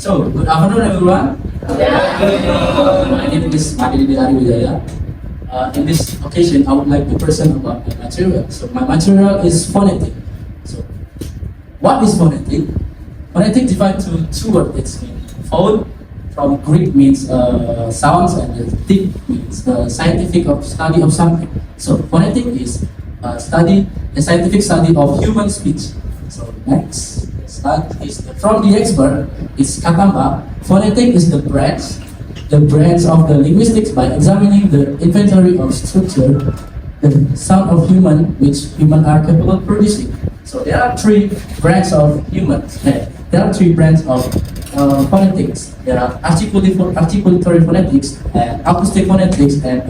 So, good afternoon everyone. My name is Dede Ari Wijaya. In this occasion, I would like to present about my material. So, my material is phonetic. So, what is phonetic? Phonetic divided to two words. It's phone from Greek means sounds, and tic means the scientific study of something. So, phonetic is a scientific study of human speech. So, next. Is from the expert is Katamba. Phonetic is the branch of the linguistics by examining the inventory of structure, the sound of human, which humans are capable of producing. So there are three branches of humans. There are three branches of phonetics. There are articulatory phonetics, and acoustic phonetics, and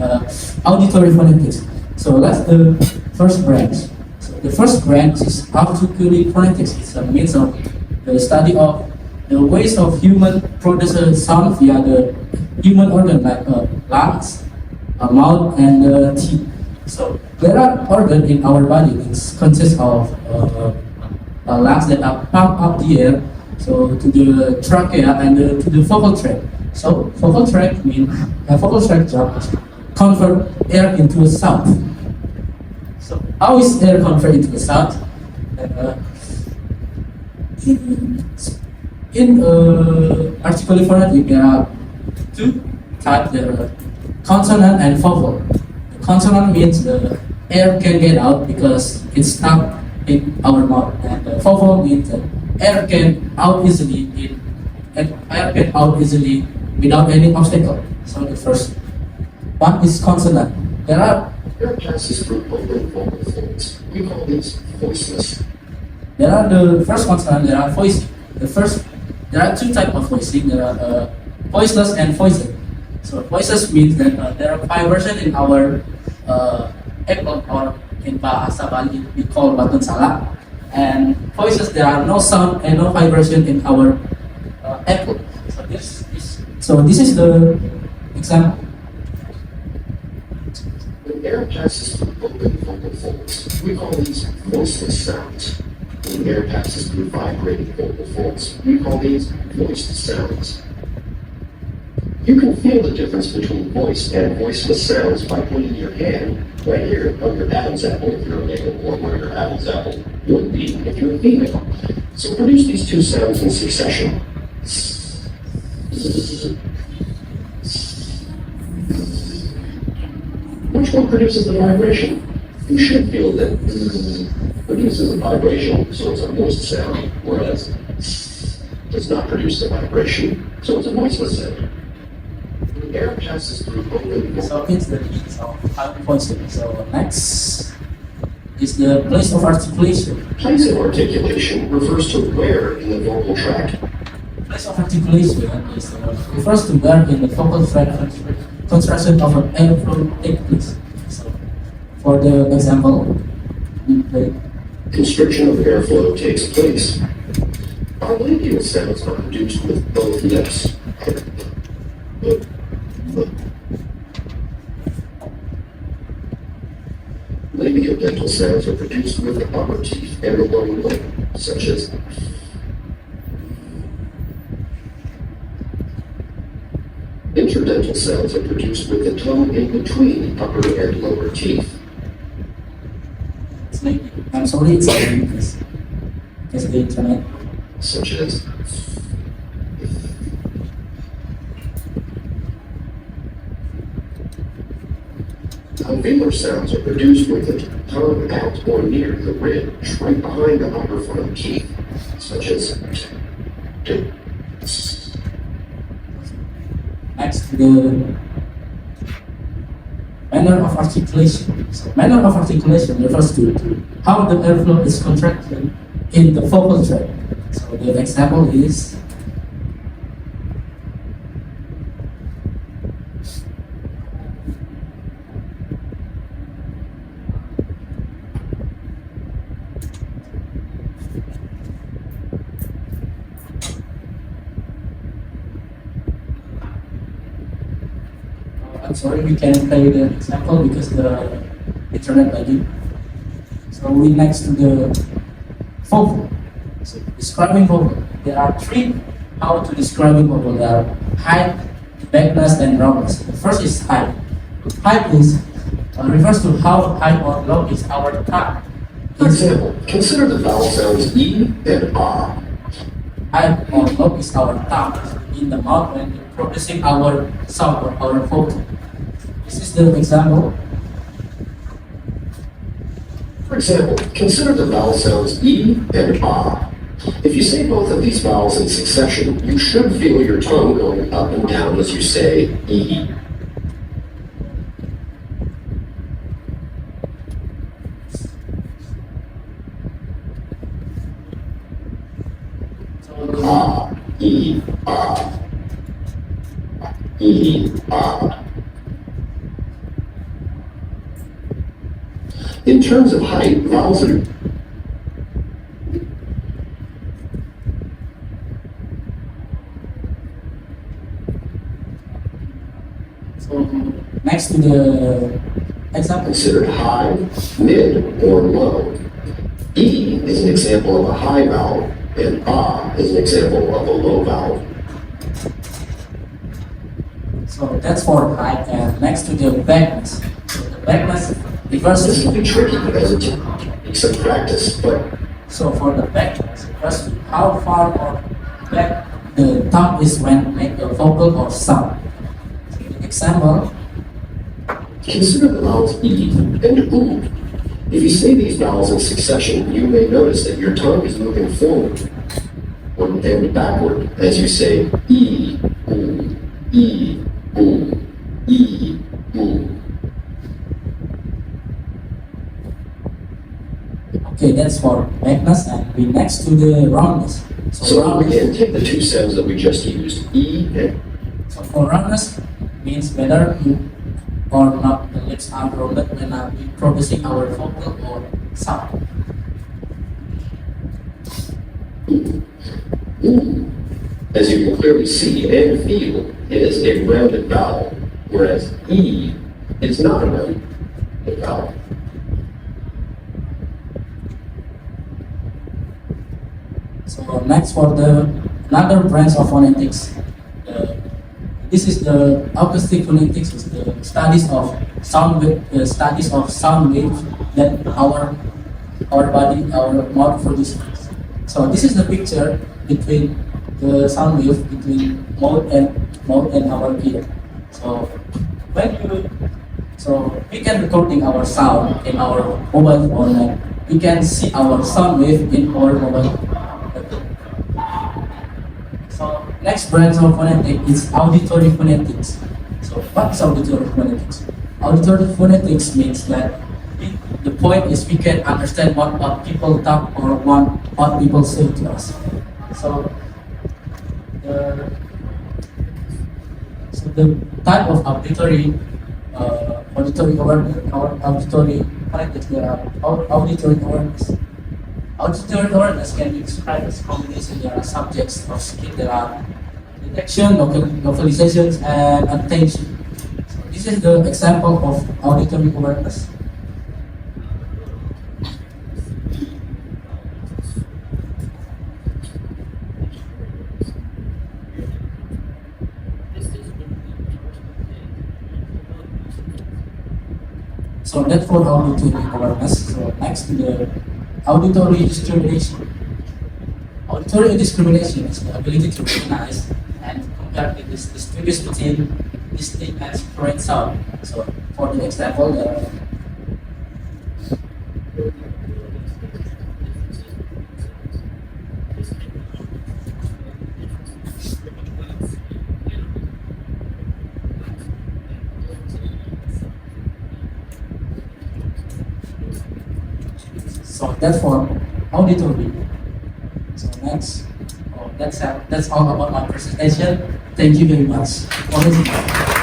auditory phonetics. So that's the first branch. The first branch is articulatory phonetics. It's a means of the study of the ways of human produce sound via the human organ like lungs, mouth, and teeth. So there are organs in our body. It consists of lungs that are pump up the air, so to the trachea and to the vocal tract. So vocal tract means vocal tract job is convert air into a sound. So how is air converted into a sound? In articulatory phonetics, there are two types. There are consonant and vowel. The consonant means the air can get out because it's stuck in our mouth, and the vowel means that air can out easily without any obstacle. So the first one is consonant. There are air passes through open vocal folds. We call these voiceless. There are the first consonant. There are voicing. There are two types of voicing. There are voiceless and voiced. So voiceless means that there are vibration in our echo, or in bahasa Bali we call batun salah. And voices, there are no sound and no vibration in our echo. So this is the example. When air passes through open vocal folds, we call these voiceless sounds. When air passes through vibrating vocal folds, we call these voiced sounds. You can feel the difference between voiced and voiceless sounds by putting your hand right here on your Adam's apple if you're a male, or where your Adam's apple would be if you're a female. So produce these two sounds in succession. Which one produces the vibration? You should feel that produces a vibration, so it's a voiced sound, whereas does not produce the vibration, so it's a voiceless sound. The air passes through open. So it's the means of voicing. So next is the place of articulation. Place of articulation refers to where in the vocal tract. Place of articulation is refers to where in the vocal tract construction of an airflow takes place. So for the example, Constriction of airflow takes place. Our labial sounds are produced with both lips. Labiodental sounds are produced with the upper teeth and the lower lip, such as interdental sounds are produced with the tongue in between the upper and lower teeth. I'm sorry, it's because the internet. Such as alveolar sounds are produced with the tongue out or near the ridge, right behind the upper front teeth, such as Next, the manner of articulation. So, manner of articulation refers to how the airflow is contracted in the vocal tract. So, the example is I'm sorry, we can't play the example because the internet lagging. So we next to the vocal. So describing vocal, there are three how to describe it over there. Height, vagueness, and roundness. The first is height. Height is refers to how high or low is our tongue. For example, consider the vowel sounds E and A. High or low is our tongue in the mouth when we're producing our sound or our vocal. This is the example. For example, consider the vowel sounds E and A. If you say both of these vowels in succession, you should feel your tongue going up and down as you say E. A, E, A. E, A. In terms of height, vowels are So next to the example. considered high, mid, or low. E is an example of a high vowel, and A is an example of a low vowel. So that's for height, and next to the vagueness. So the vagueness refers This can to be tricky as it takes some practice, but so for the vagueness refers to how far or back the tongue is when make a vocal or sound. So the example. consider the vowels E and U. If you say these vowels in succession, you may notice that your tongue is moving forward and backward as you say E, U, E, U, E, U. Okay, that's for vagueness, and we next to the roundness. So roundness. again, take the two sounds that we just used, E and So for roundness means whether you or not the lips are rounded when we producing our vocal or sound. U. As you can clearly see and feel, it is a rounded vowel, whereas E is not a rounded vowel. So next for the another branch of phonetics. This is the acoustic phonetics, is the studies of sound waves that our body, our mouth produces. So this is the picture between the sound wave between mouth and our ear. So we can recording our sound in our mobile phone, and we can see our sound wave in our mobile phone. So next branch of phonetics is auditory phonetics. So what is auditory phonetics? Auditory phonetics means that the point is we can understand what people talk or what people say to us. So the type of auditory awareness or auditory phonetics, there are auditory awareness. Auditory awareness can be described as a combination. There are subjects of skill. There are detection, localizations, and attention. So this is the example of auditory awareness. So that's for auditory awareness. So next to the auditory discrimination. Auditory discrimination is the ability to recognize and compare the distinguish between distinct and separate sound. So for the example, so that's for auditory. So next, that's all about my presentation. Thank you very much for listening.